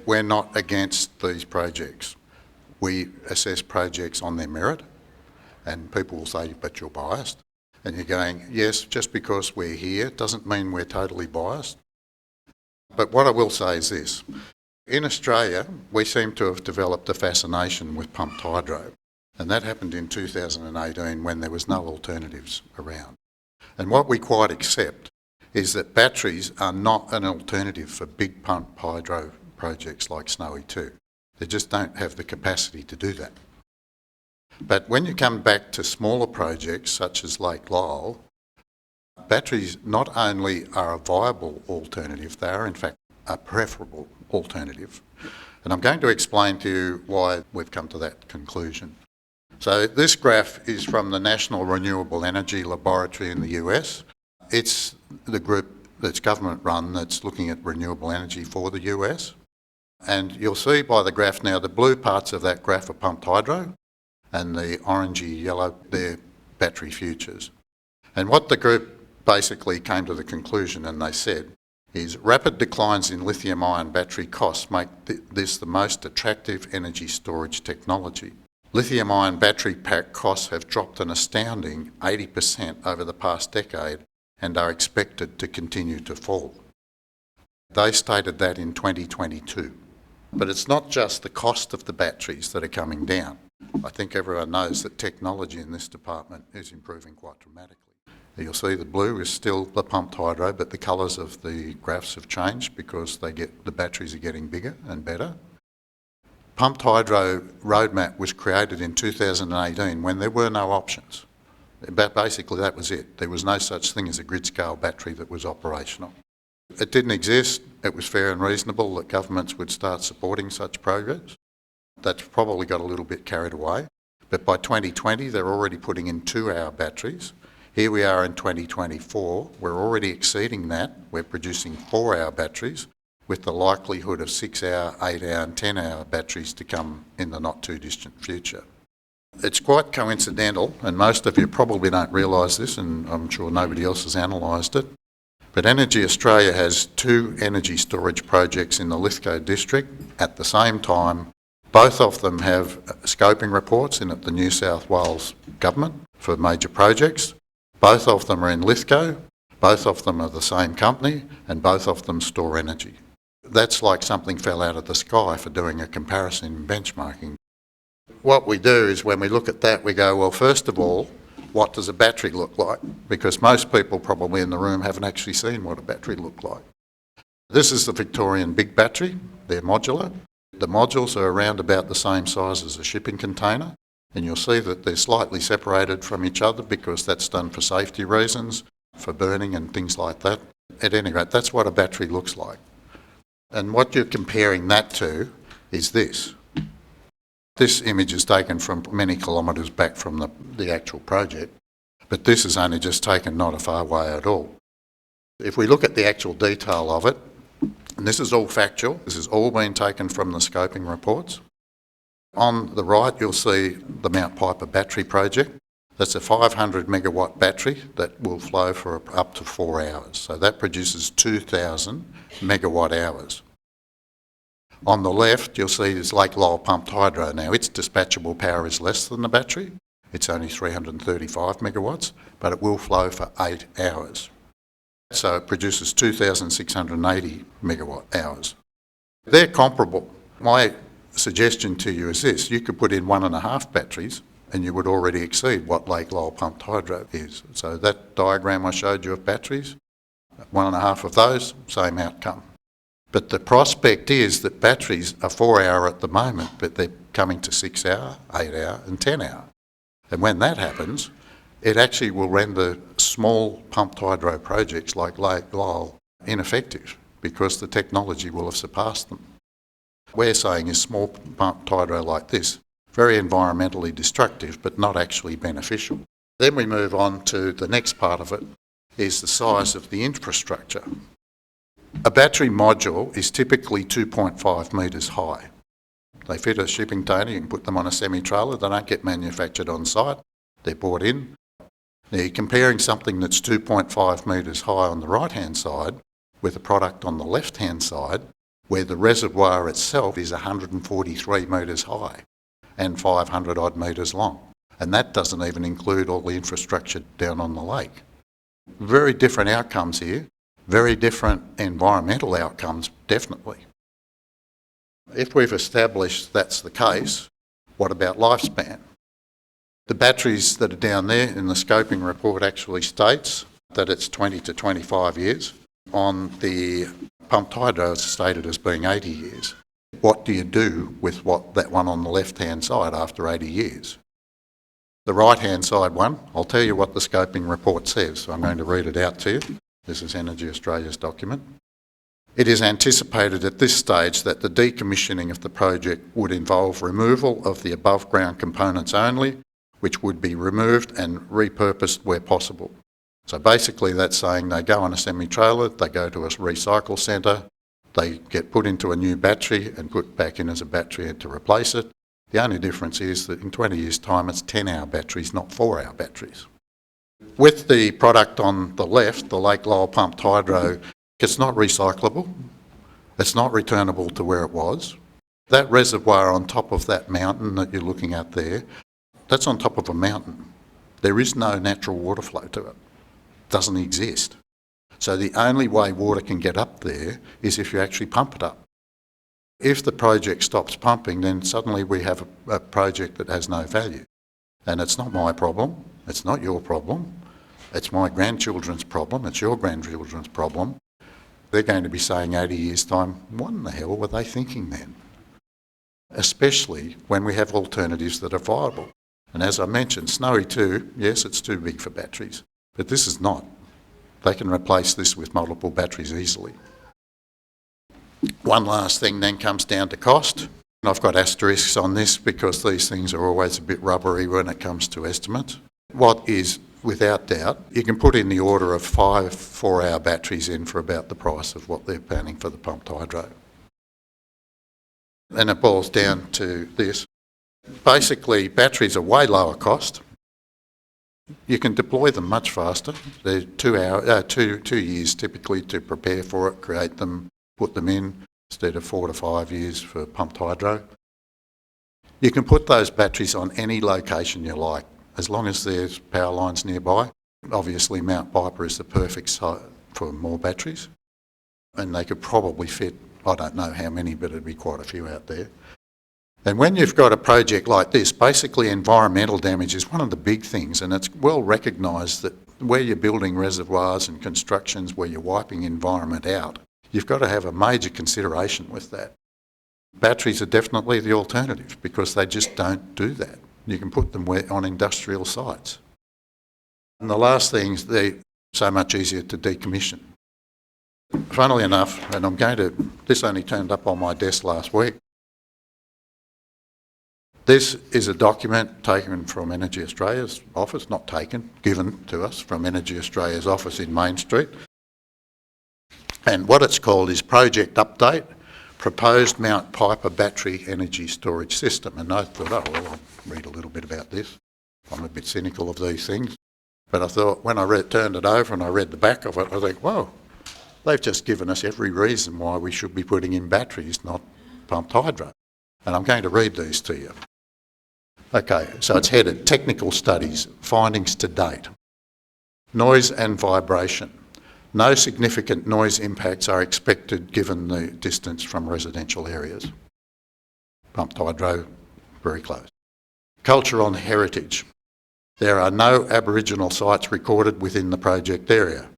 we're not against these projects. We assess projects on their merit, and people will say, but you're biased. And you're going, yes, just because we're here doesn't mean we're totally biased. But what I will say is this. In Australia, we seem to have developed a fascination with pumped hydro. And that happened in 2018 when there was no alternatives around. And what we quite accept is that batteries are not an alternative for big pumped hydro projects like Snowy 2. They just don't have the capacity to do that. But when you come back to smaller projects such as Lake Lyell, batteries not only are a viable alternative, they are in fact a preferable alternative. And I'm going to explain to you why we've come to that conclusion. So this graph is from the National Renewable Energy Laboratory in the US. It's the group that's government run that's looking at renewable energy for the US. And you'll see by the graph now, the blue parts of that graph are pumped hydro, and the orangey yellow, they're battery futures. And what the group basically came to the conclusion, and they said, is rapid declines in lithium-ion battery costs make this the most attractive energy storage technology. Lithium-ion battery pack costs have dropped an astounding 80% over the past decade and are expected to continue to fall. They stated that in 2022. But it's not just the cost of the batteries that are coming down. I think everyone knows that technology in this department is improving quite dramatically. You'll see the blue is still the pumped hydro, but the colours of the graphs have changed because the batteries are getting bigger and better. Pumped hydro roadmap was created in 2018 when there were no options. But basically that was it. There was no such thing as a grid scale battery that was operational. It didn't exist. It was fair and reasonable that governments would start supporting such programs. That's probably got a little bit carried away. But by 2020, they're already putting in 2-hour batteries. Here we are in 2024. We're already exceeding that. We're producing 4-hour batteries with the likelihood of 6-hour, 8-hour and 10-hour batteries to come in the not too distant future. It's quite coincidental, and most of you probably don't realise this, and I'm sure nobody else has analysed it, but Energy Australia has 2 energy storage projects in the Lithgow district at the same time. Both of them have scoping reports in at the New South Wales government for major projects. Both of them are in Lithgow, both of them are the same company, and both of them store energy. That's like something fell out of the sky for doing a comparison and benchmarking. What we do is when we look at that, we go, well, first of all, what does a battery look like? Because most people probably in the room haven't actually seen what a battery looked like. This is the Victorian Big Battery. They're modular. The modules are around about the same size as a shipping container, and you'll see that they're slightly separated from each other because that's done for safety reasons, for burning and things like that. At any rate, that's what a battery looks like. And what you're comparing that to is this. This image is taken from many kilometres back from the actual project, but this is only just taken not a far way at all. If we look at the actual detail of it, and this is all factual, this has all been taken from the scoping reports. On the right, you'll see the Mount Piper battery project. That's a 500 megawatt battery that will flow for up to 4 hours. So that produces 2,000 megawatt hours. On the left, you'll see is Lake Lyell Pumped Hydro. Now, its dispatchable power is less than the battery. It's only 335 megawatts, but it will flow for 8 hours. So it produces 2,680 megawatt hours. They're comparable. My suggestion to you is this. You could put in 1.5 batteries and you would already exceed what Lake Lyell Pumped Hydro is. So that diagram I showed you of batteries, 1.5 of those, same outcome. But the prospect is that batteries are 4-hour at the moment, but they're coming to 6-hour, 8-hour and 10-hour. And when that happens, it actually will render small pumped hydro projects like Lake Lyell ineffective because the technology will have surpassed them. What we're saying is small pumped hydro like this, very environmentally destructive, but not actually beneficial. Then we move on to the next part of it, is the size of the infrastructure. A battery module is typically 2.5 metres high. They fit a shipping container, you can put them on a semi-trailer, they don't get manufactured on site, they're bought in. Now you're comparing something that's 2.5 metres high on the right-hand side with a product on the left-hand side, where the reservoir itself is 143 metres high and 500 odd metres long. And that doesn't even include all the infrastructure down on the lake. Very different outcomes here, very different environmental outcomes, definitely. If we've established that's the case, what about lifespan? The batteries that are down there in the scoping report actually states that it's 20 to 25 years. On the pumped hydro, it's stated as being 80 years. What do you do with that one on the left-hand side after 80 years? The right-hand side one, I'll tell you what the scoping report says. So I'm going to read it out to you. This is Energy Australia's document. It is anticipated at this stage that the decommissioning of the project would involve removal of the above-ground components only, which would be removed and repurposed where possible. So basically that's saying they go on a semi-trailer, they go to a recycle centre, they get put into a new battery and put back in as a battery to replace it. The only difference is that in 20 years' time it's 10-hour batteries, not 4-hour batteries. With the product on the left, the Lake Lyell Pumped Hydro, it's not recyclable, it's not returnable to where it was. That reservoir on top of that mountain that you're looking at there, that's on top of a mountain. There is no natural water flow to it. It doesn't exist. So the only way water can get up there is if you actually pump it up. If the project stops pumping, then suddenly we have a project that has no value. And it's not my problem, it's not your problem, it's my grandchildren's problem, it's your grandchildren's problem. They're going to be saying 80 years' time, what in the hell were they thinking then? Especially when we have alternatives that are viable. And as I mentioned, Snowy 2, yes, it's too big for batteries, but this is not. They can replace this with multiple batteries easily. One last thing then comes down to cost. I've got asterisks on this because these things are always a bit rubbery when it comes to estimates. What is, without doubt, you can put in the order of 5 4-hour batteries in for about the price of what they're planning for the pumped hydro. And it boils down to this. Basically, batteries are way lower cost. You can deploy them much faster. They're 2 years typically to prepare for it, create them, put them in, instead of 4 to 5 years for pumped hydro. You can put those batteries on any location you like, as long as there's power lines nearby. Obviously, Mount Piper is the perfect site for more batteries, and they could probably fit, I don't know how many, but it'd be quite a few out there. And when you've got a project like this, basically environmental damage is one of the big things, and it's well recognised that where you're building reservoirs and constructions where you're wiping environment out, you've got to have a major consideration with that. Batteries are definitely the alternative because they just don't do that. You can put them on industrial sites. And the last thing is they're so much easier to decommission. Funnily enough, and this only turned up on my desk last week, this is a document taken from Energy Australia's office, not taken, given to us from Energy Australia's office in Main Street. And what it's called is Project Update, Proposed Mount Piper Battery Energy Storage System. And I thought, oh, well, I'll read a little bit about this. I'm a bit cynical of these things. But I thought, when I turned it over and I read the back of it, I think, whoa, they've just given us every reason why we should be putting in batteries, not pumped hydro. And I'm going to read these to you. Okay, so it's headed Technical Studies, Findings to Date. Noise and vibration. No significant noise impacts are expected given the distance from residential areas. Pumped hydro, very close. Cultural and heritage. There are no Aboriginal sites recorded within the project area.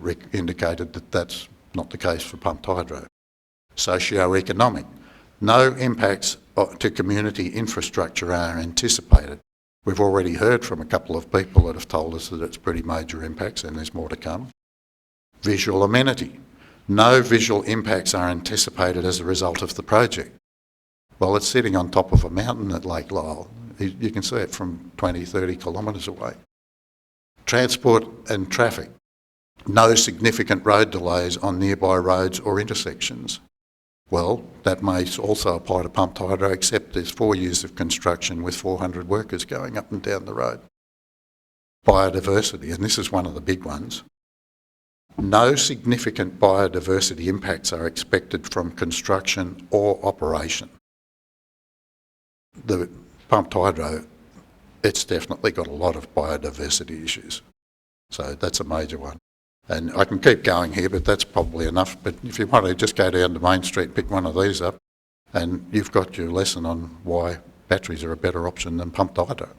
Rick indicated that that's not the case for pumped hydro. Socio-economic. No impacts to community infrastructure are anticipated. We've already heard from a couple of people that have told us that it's pretty major impacts and there's more to come. Visual amenity. No visual impacts are anticipated as a result of the project. Well, it's sitting on top of a mountain at Lake Lyell. You can see it from 20, 30 kilometres away. Transport and traffic. No significant road delays on nearby roads or intersections. Well, that may also apply to pumped hydro, except there's 4 years of construction with 400 workers going up and down the road. Biodiversity, and this is one of the big ones. No significant biodiversity impacts are expected from construction or operation. The pumped hydro, it's definitely got a lot of biodiversity issues. So that's a major one. And I can keep going here, but that's probably enough. But if you want to, just go down to Main Street and pick one of these up, and you've got your lesson on why batteries are a better option than pumped hydro.